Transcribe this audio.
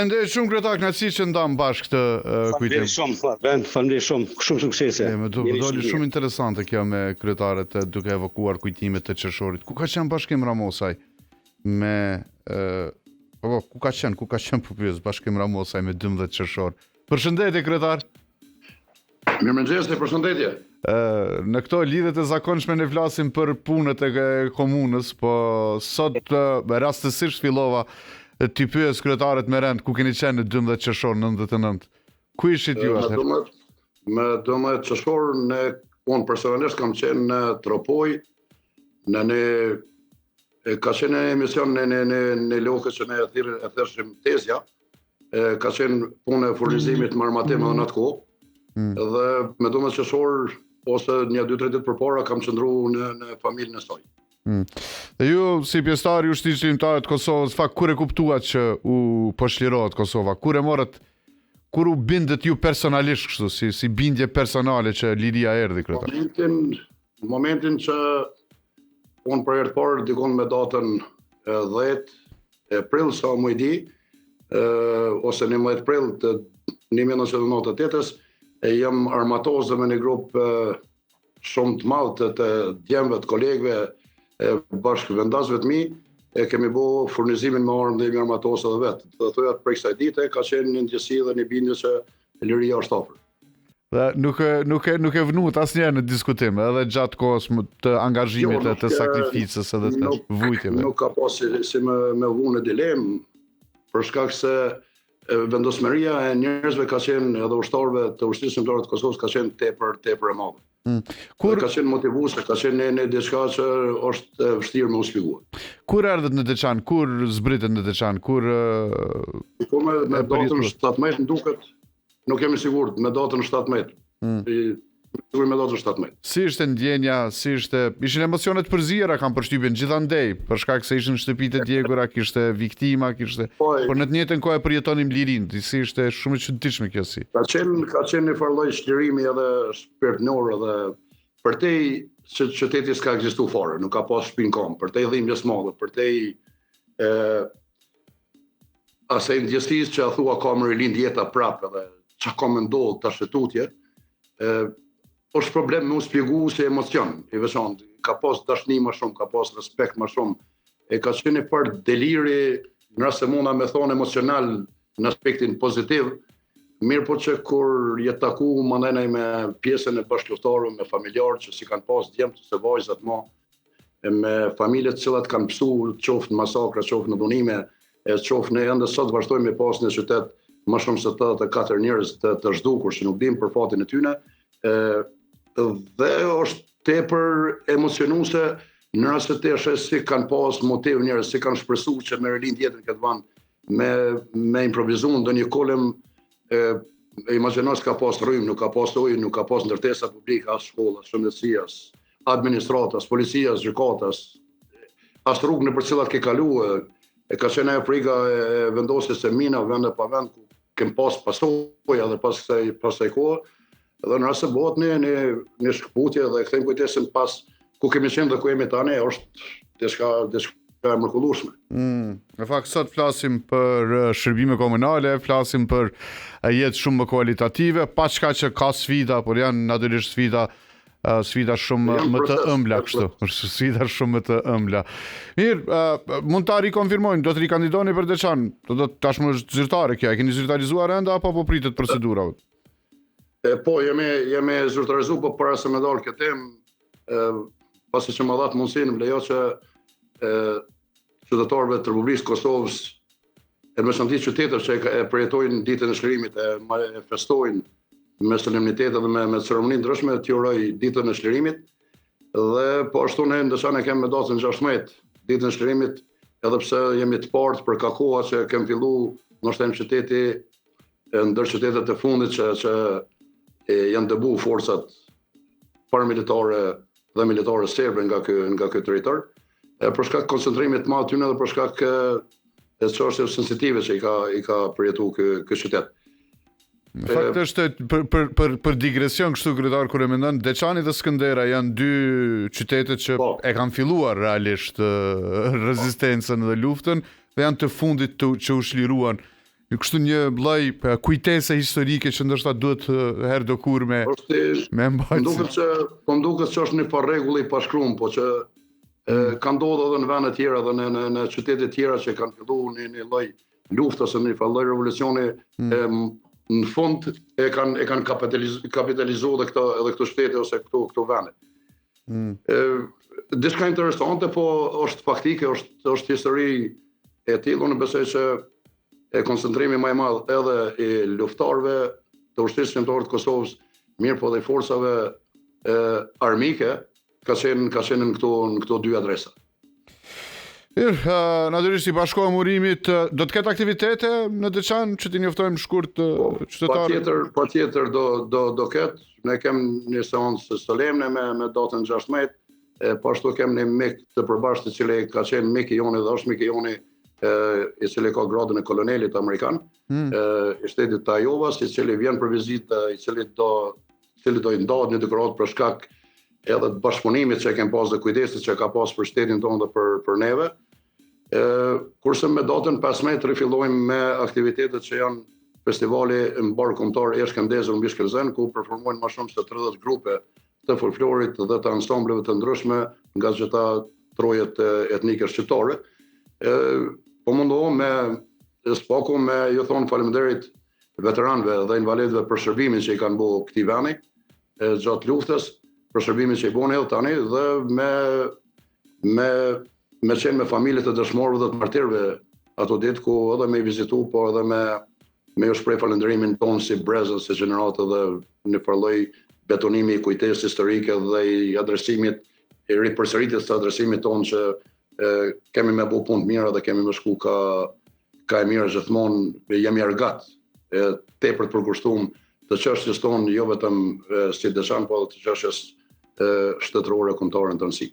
Faleminderit shumë kryetar, kënaqësi që ndam bashkë këtë kujtim. Faleminderit shumë suksese. Do doli shumë interesante kjo me kryetarët duke evokuar kujtimet të qershorit. Ku ka qenë Bashkim Ramosaj me ku ka qenë pyes Bashkim Ramosaj me 12 qershor. Përshëndetje kryetar. Mirëmëngjes, përshëndetje. Në këto lidhet e zakonshme ne flasim për punët e komunës, po sot rastësisht fillova ti pyes kryetarët me rend ku keni qenë në 12 qershor 99. Ku ishit ju atëherë? Me 12 qershor unë personalisht kam qenë në Tropoj, ka qenë në emision në lokë që ne e thërshim Tezja, ka qenë punë e furnizimit me armatime në atë kohë, dhe me 12 qershor ose një 2-3 ditë përpara kam qëndruar në familjen e saj. Dhe ju, si pjesëtar i ushtrisë shqiptare të Kosovës, fakt kur e kuptuat që u po çlirohet Kosova? Kur u bindet ju personalisht kështu, si bindje personale që liria erdhi kryetar? Në momentin që unë për herë të parë dikon me datën 10 prill sa më i di, ose 11 prill të 1998-s, jam armatosë me një grup shumë të madh të djemve të kolegëve bashkë vendasve të mi, kemi bo furnizimin me armë dhe me armatosë dhe vetë. Dhe thoja prej kësaj dite ka qenë një ndjesi dhe një bindje që liria është afër. Dhe nuk e vënut asnjëherë në diskutim, edhe gjatë kohës të angazhimit të sakrificës edhe të vujtjeve. Nuk ka pas si me vunë dilemë, për shkak se vendosmëria e njerëzve ka qenë edhe ushtarëve të ushtrisë shqiptare të Kosovës ka qenë tepër e madhe. Ka qenë motivuese, ka qenë në diçka që është vështirë me u shpjeguar. Kur erdhët në Deçan? Kur zbritet në Deçan? Kur me datën 17 duket, nuk jam i sigurt, me datën 17. Me datën 17. Si ishte ndjenja, ishin emocionet përzira, kam përshtypjen gjithandej, për shkak se ishin shtëpitë e djegura, kishte viktima, por në të njëjtën kohë e përjetonim lirinë, si ishte shumë e çuditshme kjo si. Ka qenë një farë lloj çlirimi edhe shpirtënor edhe për te që qyteti s'ka ekzistuar fare, nuk ka pas shpinë kom, për te dhimbjes madhe, për te asaj ndjesisë që a thua ka më rind jeta prapë edhe çka ka më ndodhur tash tutje, është problem me u shpjegu se emocion i veçantë. Ka pas dashni më shumë, ka pas respekt më shumë. Ka qenë një farë deliri, nëse munda me thonë emocional në aspektin pozitiv, mirë po që kur jetë taku mandaj me pjesën e bashkëluftarëve, me familjarë që si kanë pas djemt ose vajzat më, me familjet cilat kanë pësu, qoftë në masakra, qoftë në dhunime, qoftë në ende sot vazhdojmë me pas në qytet më shumë se 84 njerëz të zhdukur që nuk dim për fatin e tyne, dhe është tepër emocionuese në rast të si kanë pas motiv njerëz, si kanë shpresuar që me rind jetën këtë vend me improvizuar ndonjë kolem, imagjino s'ka pas rrymë, nuk ka pas ujë, nuk ka pas ndërtesa publike, as shkolla, shëndetësias, administratës, policisë, gjykatas, as rrugë në për cilat ke kaluar, ka qenë ajo frika e vendosjes së mina vend pa vend ku kem pas pasoja dhe pas kësaj kohe. Dhe në rrasë bëhet një shkëputje dhe këthejmë kujtesin pas ku kemi qenë dhe ku jemi tani, është diçka e mrekullueshme. Në fakt, sot flasim për shërbime komunale, flasim për jetë shumë më kualitative, pa çka që ka sfida, por janë natyrisht sfida shumë më të ëmbla kështu. Sfida shumë më të ëmbla. Mirë, mund ta rikonfirmojnë, do të rikandidoni për Deçan, do tashmë është zyrtare kjo, e keni zyrtarizuar enda apo po pritet procedura? Po, jemi zyrtarizu, po para se me dalë këtë temë, pasi që më dhatë mundësinë, më lejo që qytetarëve të Republikës Kosovës, e me shënti qytetër që e përjetojnë ditën e shlirimit, e festojnë me solemnitet dhe me ceremoni ndryshme, të uroj ditën e shlirimit, dhe po ashtu ne në Deçan e kemë me datën 16, ditën e shlirimit, edhe pse jemi të partë për kakoha që kemë fillu në shtemë qyteti, ndër qytetet e fundit që janë dëbu forcat paramilitare dhe militare serbe nga ky territor, për shkak koncentrimit të madh tyne dhe për shkak e çështjeve sensitive që i ka përjetuar ky qytet. Në fakt është për digresion kështu kryetar kur e mendon, Deçani dhe Skëndera janë dy qytetet që e kanë filluar realisht rezistencën dhe luftën dhe janë të fundit që u shliruan kështu një lloj kujtese historike që ndoshta duhet herë do kur me mbajtje. Po nduket që është një parregull i pashkruar, po që ka ndodhur edhe në vende tjera dhe në qytete tjera që kanë filluar një lloj lufte ose një lloj revolucioni, në fund e kanë kapitalizuar edhe këto shtete ose këto vende. Diçka interesante, po është faktike, është histori e tillë. Unë besoj që koncentrimi më i madh edhe i luftarëve të ushtrisë shëndetare të Kosovës, mirë po dhe i forcave armike, ka qenë në këto dy adresa. Natyrisht i Bashkoa e Murimit do të ketë aktivitete në Deçan që t'i njoftojmë shkurt qytetarët? Patjetër do ketë. Ne kemë një seancë solemne me datën 16, po ashtu kemë një mik të përbashkët i cili ka qenë mik i joni dhe është mik i joni, i cili ka gradën e kolonelit amerikan, i shtetit të Ajovas, i cili vjen për vizitë, i cili do i ndahet një dekorat për shkak edhe të bashkëpunimit që kemë pas dhe kujdesit që ka pas për shtetin tonë dhe për neve. Kurse me datën 15 rifillojmë me aktivitetet që janë festivali mbar kombëtar Eshkëndezur mbi Shkëlzen, ku performojnë më shumë se 30 grupe të folklorit dhe të ansambleve të ndryshme nga gjitha trojet etnike shqiptare. Po mundohem me spaku me ju thonë faleminderit veteranëve dhe invalidëve për shërbimin që i kanë bërë këtij vendi gjatë luftës, për shërbimin që i bën edhe tani dhe me qenë me familjet e dëshmorëve dhe të martirëve ato ditë, ku edhe me i vizitu, po edhe me ju shpreh falënderimin tonë si brezës, si gjeneratë dhe një farloj betonimi i kujtesës historike dhe i adresimit, i ripërsëritjes të adresimit tonë që kemi me bu punë të mira dhe kemi me shku ka e mirë gjithmonë, jemi argat, tepër të përkushtuar të çështjes tonë, jo vetëm si Deçan, po edhe të çështjes shtetërore kombëtare në tërësi.